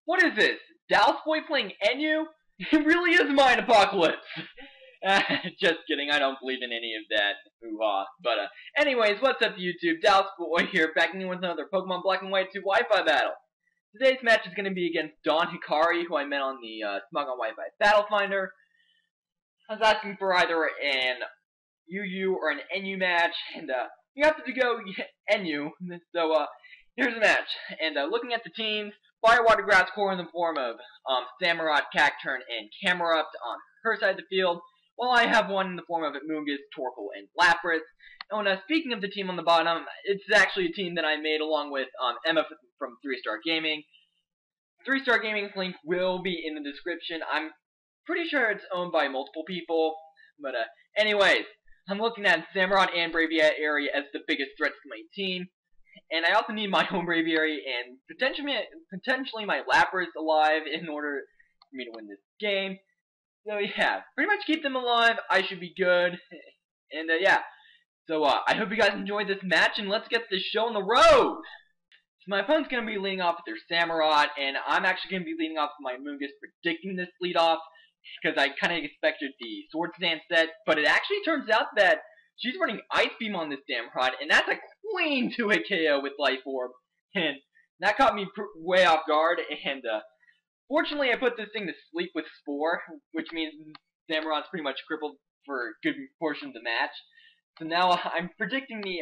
What is this? Dallasboi playing NU? It really is Mine Apocalypse! Just kidding, I don't believe in any of that. Hoo-ha. But, anyways, what's up YouTube? Dallasboi here, back in with another Pokemon Black and White 2 Wi-Fi battle. Today's match is going to be against DawnHikari, who I met on the Smug on Wi-Fi Battle Finder. I was asking for either an UU or an NU match, and we have to go NU, so here's the match. And looking at the teams, Fire, Water, Grass, Core in the form of Samurott, Cacturn, and Camerupt on her side of the field, while I have one in the form of Moongus, Torkoal, and Lapras. And speaking of the team on the bottom, it's actually a team that I made along with Emma from 3-Star Gaming. 3-Star Gaming's link will be in the description. I'm pretty sure it's owned by multiple people, but anyways, I'm looking at Samurott and Braviary as the biggest threats to my team, and I also need my own Braviary and potentially my Lapras alive in order for me to win this game. So yeah, pretty much keep them alive, I should be good, and yeah. So I hope you guys enjoyed this match, and let's get this show on the road! So my opponent's going to be leading off with their Samurott, and I'm actually going to be leading off with my Moongus, predicting this lead off, because I kind of expected the Swords Dance set, but it actually turns out that she's running Ice Beam on this Samurott, and that's a clean 2-hit KO with Life Orb, and that caught me way off guard, and fortunately I put this thing to sleep with Spore, which means Samurott's pretty much crippled for a good portion of the match. So now I'm predicting the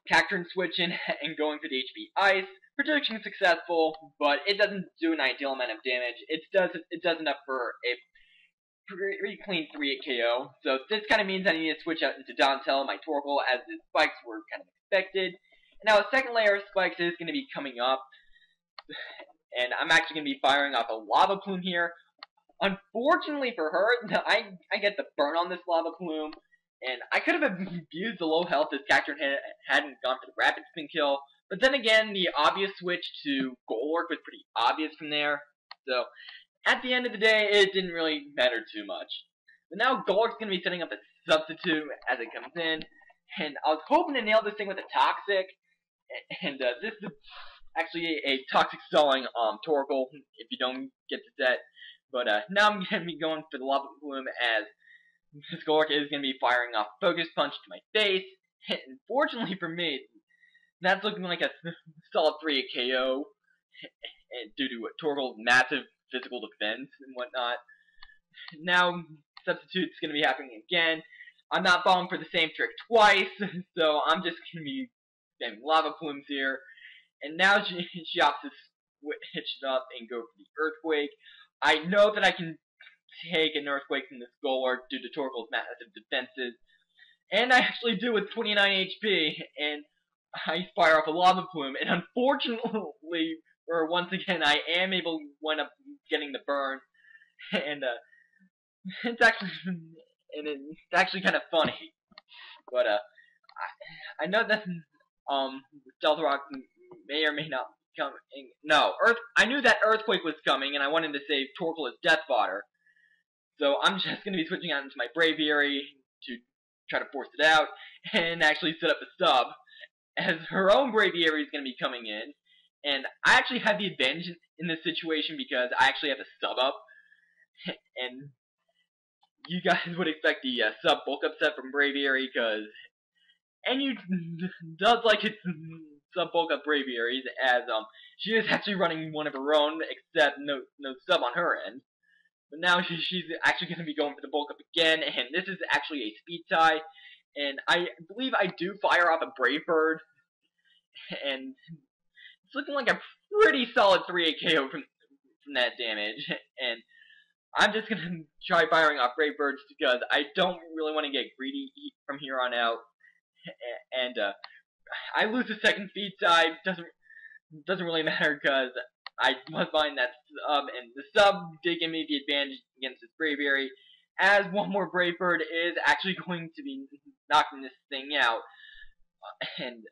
Cacturn switching and going for the HP Ice. Prediction successful, but it doesn't do an ideal amount of damage. It does enough for a pretty clean 3-hit KO. So this kind of means I need to switch out into Donatello, my Torkoal, as the spikes were kind of expected. And now a second layer of spikes is going to be coming up, and I'm actually going to be firing off a Lava Plume here. Unfortunately for her, I get the burn on this Lava Plume, and I could have abused the low health if Cacturn hadn't gone for the Rapid Spin kill. But then again, the obvious switch to Golurk was pretty obvious from there. So, at the end of the day, it didn't really matter too much. But now Golurk's going to be setting up a substitute as it comes in. And I was hoping to nail this thing with a Toxic. And this is actually a Toxic stalling Torkoal, if you don't get the set. But now I'm going to be going for the Lava Plume, as this Golurk is going to be firing off Focus Punch to my face. And fortunately for me, that's looking like a solid 3-hit KO, and due to Torkoal's massive physical defense and whatnot. Now, substitute's going to be happening again. I'm not falling for the same trick twice, so I'm just going to be spamming Lava Plumes here. And now she opts to hitch it up and go for the Earthquake. I know that I can take an Earthquake from this Golurk due to Torkoal's massive defenses, and I actually do with 29 HP, and I fire off a Lava Plume, and unfortunately, or once again, I am able to wind up getting the burn, and it's actually kind of funny, but I know that Stealth Rock may or may not come. No, I knew that Earthquake was coming, and I wanted to save Torkoal as Death Fodder, so I'm just going to be switching out into my Braviary to try to force it out, and actually set up a sub, as her own Braviary is going to be coming in, and I actually have the advantage in this situation because I actually have a sub up, and you guys would expect the sub bulk up set from Braviary, because NU does like its sub bulk up Braviaries, as she is actually running one of her own, except no sub on her end. But now she's actually going to be going for the bulk up again, and this is actually a speed tie. And I believe I do fire off a Brave Bird, and it's looking like a pretty solid 3-hit KO from that damage. And I'm just going to try firing off Brave Birds because I don't really want to get greedy from here on out. And I lose the second speed tie, doesn't really matter because I must find that sub, and the sub did give me the advantage against this Braviary, as one more Brave Bird is actually going to be knocking this thing out. And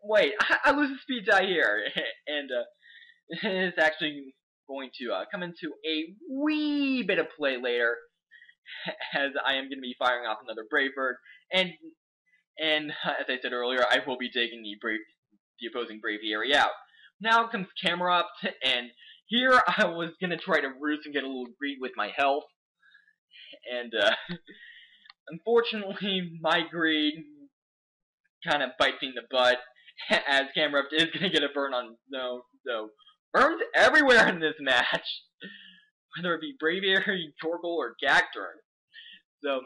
wait, I lose the speed tie here, and it's actually going to come into a wee bit of play later, as I am going to be firing off another Brave Bird, and as I said earlier, I will be taking the opposing Braviary out. Now comes camera up, and here I was gonna try to roost and get a little greedy with my health, and unfortunately my greed kind of bites me in the butt, as camera up is gonna get a burn on burns everywhere in this match, whether it be Braviary, Torkoal, or Cacturn. So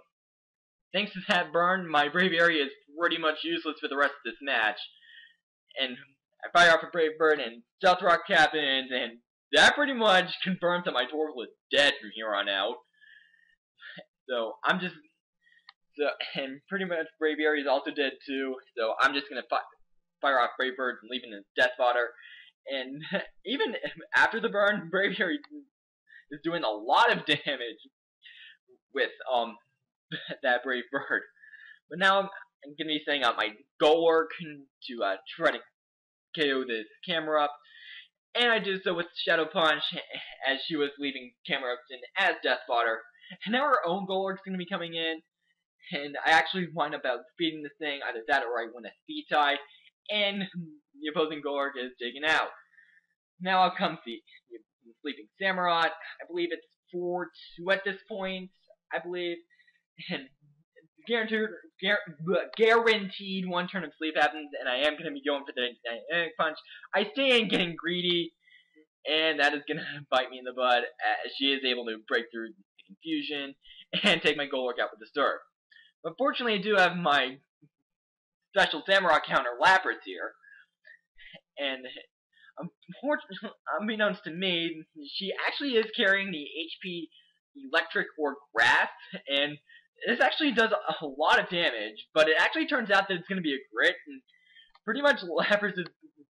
thanks to that burn, my Braviary is pretty much useless for the rest of this match. And I fire off a Brave Bird, and Stealth Rock happens, and that pretty much confirms that my Torkoal is dead from here on out. So and pretty much Braviary is also dead too. So I'm just gonna fire off Brave Birds and leave it in death fodder. And even after the burn, Braviary is doing a lot of damage with that Brave Bird. But now I'm gonna be setting out my Golurk to try to KO this camera up, and I do so with Shadow Punch as she was leaving camera up as death fodder. And now our own Golurk's gonna be coming in, and I actually wind up outspeeding this thing, either that or I win a speed tie, and the opposing Golurk is taken out. Now out comes the Sleeping Samurott. I believe it's 4-2 at this point, I believe, and guaranteed one turn of sleep happens, and I am going to be going for the dynamic punch. I stay in getting greedy, and that is going to bite me in the butt, as she is able to break through the confusion and take my Golurk out with the Surf. But fortunately, I do have my special Samurott counter Lapras here, and unbeknownst to me, she actually is carrying the HP Electric or Grass, and this actually does a lot of damage, but it actually turns out that it's going to be a Grit, and pretty much Lapras is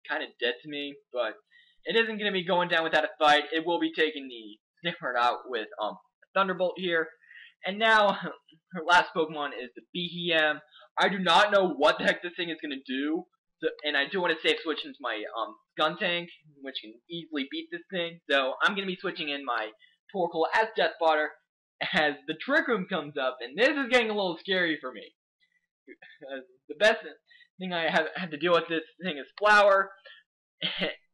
kind of dead to me, but it isn't going to be going down without a fight. It will be taking the Samurott out with Thunderbolt here, and now her last Pokemon is the Behem. I do not know what the heck this thing is going to do, so, and I do want to safe switch into my Skuntank, which can easily beat this thing, so I'm going to be switching in my Torkoal as death fodder, as the Trick Room comes up, and this is getting a little scary for me. The best thing I have to deal with this thing is Flower,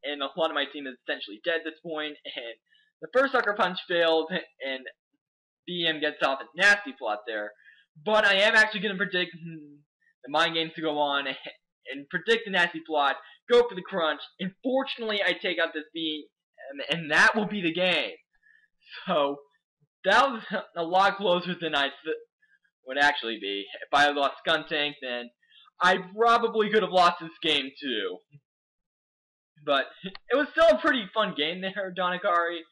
and a lot of my team is essentially dead at this point, and the first Sucker Punch failed, and BM gets off a nasty plot there, but I am actually going to predict the Mind Games to go on, and predict the nasty plot, go for the crunch, and fortunately I take out this BM, and that will be the game. So that was a lot closer than I would actually be. If I had lost Skuntank, then I probably could have lost this game too. But it was still a pretty fun game there, DawnHikari.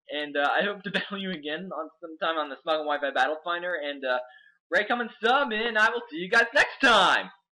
And I hope to battle you again sometime on the Smuggle Wi-Fi Battle Finder. And Ray, come and sub, and I will see you guys next time!